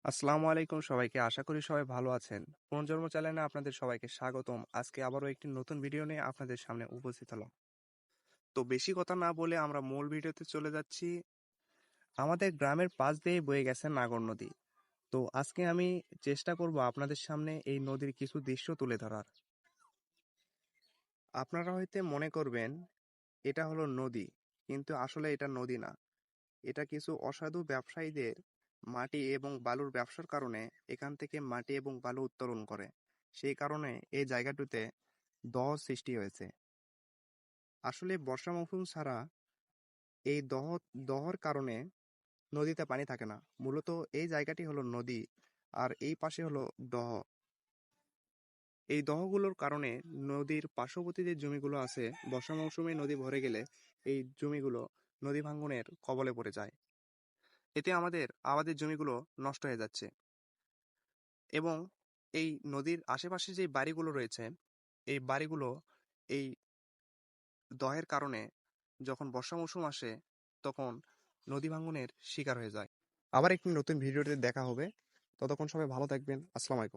আসসালামু আলাইকুম সবাইকে। আশা করি সবাই ভালো আছেন। পুনর্জন্ম চ্যানেলে আপনাদের সবাইকে স্বাগতম। আজকে আবারও একটি নতুন ভিডিও নিয়ে আপনাদের সামনে উপস্থিত হলাম। তো বেশি কথা না বলে আমরা মূল ভিডিওতে চলে যাচ্ছি। আমাদের গ্রামের পাশ দিয়ে বয়ে গেছে নাগর নদী। তো আজকে আমি চেষ্টা করব আপনাদের সামনে এই নদীর কিছু দৃশ্য তুলে ধরার। আপনারা হয়তো মনে করবেন এটা হলো নদী, কিন্তু আসলে এটা নদী না। এটা কিছু অসাধু ব্যবসায়ীদের মাটি এবং বালুর ব্যবসার কারণে এখান থেকে মাটি এবং বালু উত্তোলন করে। সেই কারণে এই জায়গাটিতে দহ সৃষ্টি হয়েছে। আসলে বর্ষা মৌসুম ছাড়া এই দহর কারণে নদীতে পানি থাকে না। মূলত এই জায়গাটি হলো নদী, আর এই পাশে হলো দহ। এই দহগুলোর কারণে নদীর পার্শ্ববর্তী যে জমিগুলো আছে, বর্ষা মৌসুমে নদী ভরে গেলে এই জমিগুলো নদী ভাঙ্গনের কবলে পড়ে যায়। এতে আমাদের আবাদের জমিগুলো নষ্ট হয়ে যাচ্ছে। এবং এই নদীর আশেপাশে যে বাড়িগুলো রয়েছে, এই বাড়িগুলো এই দহের কারণে যখন বর্ষা মৌসুম আসে তখন নদী ভাঙ্গনের শিকার হয়ে যায়। আবার একটি নতুন ভিডিওতে দেখা হবে। ততক্ষণ সবাই ভালো থাকবেন। আসসালামু আলাইকুম।